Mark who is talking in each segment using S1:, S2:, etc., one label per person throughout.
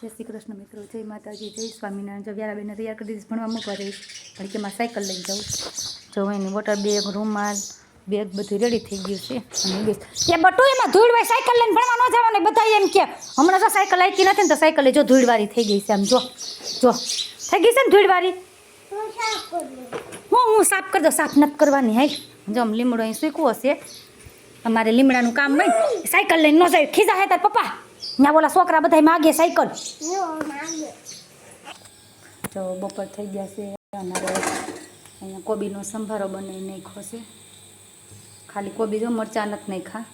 S1: જય શ્રી કૃષ્ણ મિત્રો, જય માતાજી, જય સ્વામિનારાયણ. જો વ્યારાબેનને તૈયાર કરી દીધી, ભણવા મૂકવા જઈશ. પણ કે મારે સાયકલ લઈને જાઉં. જો એની વોટર બેગ, રૂમાલ, બેગ બધું રેડી થઈ ગયું છે. અને બસ કે બટું એમાં ધૂળવાળી સાયકલ લઈને ભણવા ન જવાનું. બધા એમ કે હમણાં જો સાયકલ આઈકી નથી ને તો સાયકલ જો ધૂળવાળી થઈ ગઈ છે. આમ જો થઈ ગઈ છે ને ધૂળવાળી. હું સાફ કરી દઉં. સાફ નથી કરવાની. હાઈ જો આમ લીમડો અહીં સૂકવો હશે. અમારે લીમડાનું કામ હોય સાયકલ લઈને ન જાય. ખીજા હે તાર પપ્પા ત્યાં બોલા છોકરા બધા માગે સાયકલ. જો બપોર થઈ ગયા છે. અમારે અહીંયા કોબીનો સંભારો બનાવી નાખ્યો છે. ખાલી કોબી જો મરચાં નથી નાખ્યા.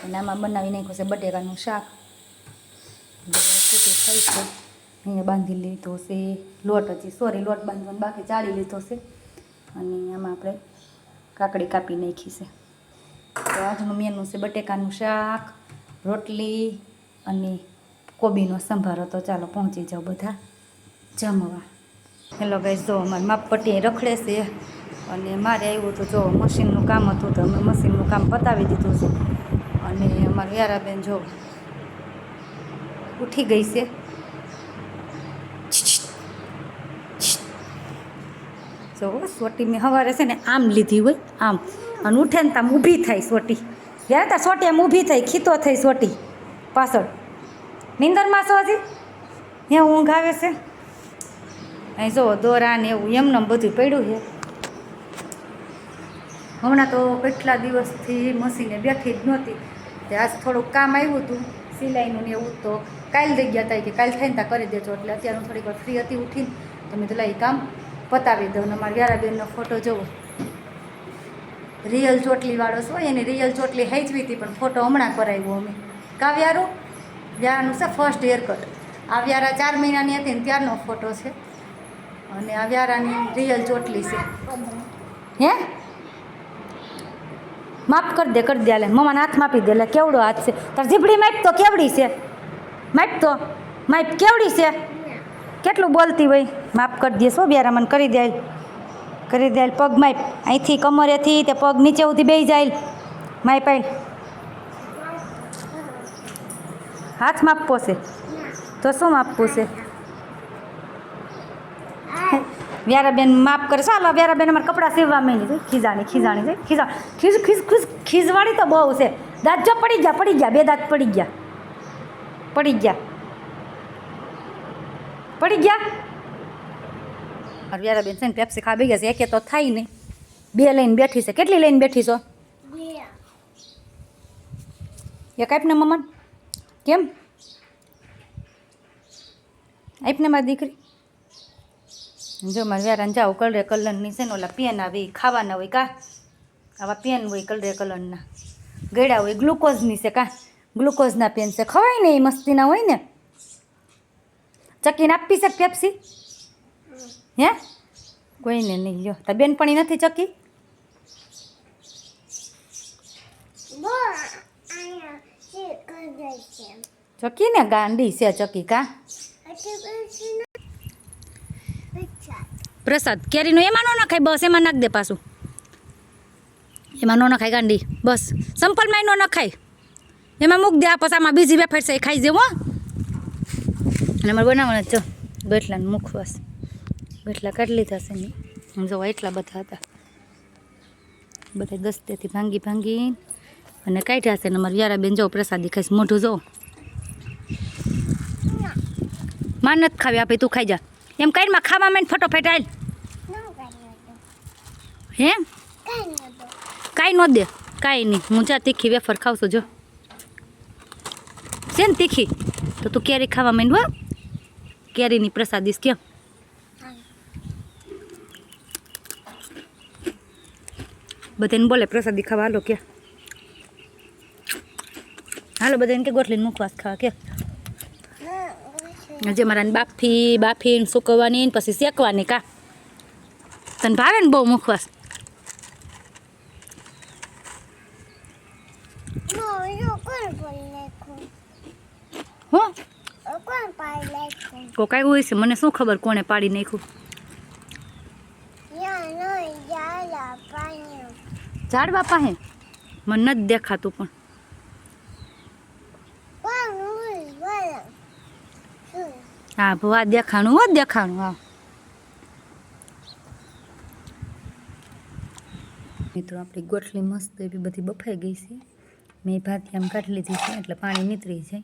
S1: અને આમાં બનાવી નાખ્યો છે બટેકાનું શાક. ખાઈ છે અહીંયા બાંધી લીધો છે લોટ. હજી લોટ બાંધવાનો બાકી ચાળી લીધો છે. અને આમાં આપણે કાકડી કાપી નાખી છે. તો આજનું મેનુ છે બટેકાનું શાક, રોટલી અને કોબીનો સંભારો. તો ચાલો પહોંચી જાઓ બધા જમવા. હેલો ગાઈસ, જો અમારે માપપટ્ટી રખડે છે. અને મારે આવ્યું હતું જો મશીનનું કામ હતું તો અમે મશીનનું કામ પતાવી દીધું છે. અને અમારી વ્યારાબેન જો ઉઠી ગઈ છે. જો સોટી મેં સવારે છે ને આમ લીધી હોય આમ, અને ઉઠે ને તામ ઊભી થાય સોટી. જ્યારે ત્યાં સોટી આમ ઊભી થઈ ખીતો થઈ સોટી પાછળ. નીંદરમાં છો હજી હે ઊંઘ આવે છે. અહીં જો દોરા ને એવું એમને બધું પડ્યું છે. હમણાં તો કેટલા દિવસથી મશીને બેઠી જ નહોતી. તે આજ થોડુંક કામ આવ્યું હતું સિલાઈનું ને એવું. તો કાલ દઈ ગયા હતા કે કાલ થઈને ત્યાં કરી દેજો. એટલે અત્યારે હું થોડીક વાર ફ્રી હતી ઉઠીને તો મેં તો એ કામ પતાવી દઉં. ને અમારા વ્યારાબેનનો ફોટો જોવો. રિયલ ચોટલીવાળો છો એની રિયલ ચોટલી હેંચવી હતી પણ ફોટો હમણાં કરાવ્યો અમે. કાવ્યારું વ્યારાનું છે ફર્સ્ટ હેરકટ. આ વ્યારા 4 મહિનાની હતી ને ત્યારનો ફોટો છે. અને આ વ્યારાની રિયલ ચોટલી છે. હે માપ કરી દે લે મમ્માને હાથ માપી દે. લે કેવડો હાથ છે તાર જીબડી માપ તો કેવડી છે. માપ કેવડી છે. કેટલું બોલતી હોય. માપ કરી દે શું વ્યારા મને કરી દે પગ માપ. અહીંથી કમરેથી તે પગ નીચે સુધી બેસી જાય માપ. હાથ માપવો છે તો શું માપવું છે. વ્યારાબેન માપ કરે. ચાલો વ્યારાબેન અમારે કપડાં સીવવા માંડી છે. ખીજાણી છે. ખીજવાળી તો બહુ છે. દાંત જો પડી ગયા. 2 દાંત પડી ગયા. મારે વ્યારાબેન છે ને પેપ્સી ખા બે ગયા છે. એકે તો થાય નહીં. 2 લઈને બેઠી છે. કેટલી લઈને બેઠી છો? 2. એક આપને મમ્મા. કેમ આપને મારી દીકરી. જો મારે વ્યારાને જાઓ કલરની છે ને ઓલા પેન આવે એ ખાવાના હોય કા. આવા પેન હોય કલરના ગળ્યા હોય. ગ્લુકોઝની છે કા. ગ્લુકોઝના પેન છે. ખવાય ને એ મસ્તીના હોય ને. ચકીને આપી છે પેપ્સી. હે કોઈને નહીં. લ્યો તાર બેનપણી નથી ચકી. ચકી ને ગાંડી છે ચકી કા. પ્રસાદ કેરીનો એમાં ન નખાય. બસ એમાં નાખ દે પાછું. એમાં ન નખાય ગાંડી. બસ સંપલમાં ન નખાય. એમાં મૂક દે. આ પછી આમાં બીજી વેફર છે એ ખાઈ જેવો. અને અમારે બનાવવાના જો ગઠલાને મુખવાસ. ગઠલા કાઢી લીધા છે ને જો એટલા બધા હતા. બધા દસ્તેથી ભાંગી અને કાઢ્યા છે. ને અમારે વ્યારાબેન જો પ્રસાદી ખાઈશ. મોઢું જો માં નથી ખાવી આપે તું ખાઈ જા. એમ કાંઈમાં ખાવા માંડ ફટોફટ આલ. હે કાંઈ ન દે. કાંઈ નહીં. હું જા તીખી વેફર ખાઉં છું. જો છે ને તીખી તો તું કેરી ખાવા માંડ. હો કેરીની પ્રસાદીશ કેમ. બધાને બોલે પ્રસાદી ખાવા હાલો કે. હાલો બધાને કે ગોઠલીને મુખવાસ ખાવા કે. જે મારા બાફીને સુકવવાની પછી શેકવાની કા. તને ભાવે ને બહુ મુખવાસ. હું કોક આવ્યું હોય છે. મને શું ખબર કોણે પાડી નાખ્યું. ઝાડવા પાસે મને નથી દેખાતું પણ હા ભવા દેખાણું હો દેખાણું. હા મિત્રો આપણી ગોટલી મસ્ત એવી બધી બફાઈ ગઈ છે. મેં ભાતી આમ કાઢી લીધી છે એટલે પાણી નીતરી જાય.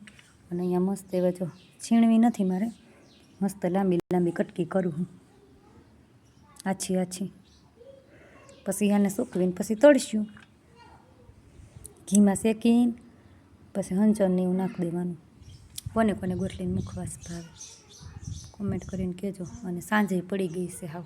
S1: અને અહીંયા મસ્ત એવા જો છીણવી નથી મારે, મસ્ત લાંબી લાંબી કટકી કરું હું, આછી આછી. પછી આને સૂકવીને પછી તળશું ઘીમાં શેકીને. પછી હંચળને એવું નાખી દેવાનું. કોને ગોટલીને મુખવાસ ભાવે કોમેન્ટ કરીને કહેજો. અને સાંજે પડી ગઈ છે હાવ.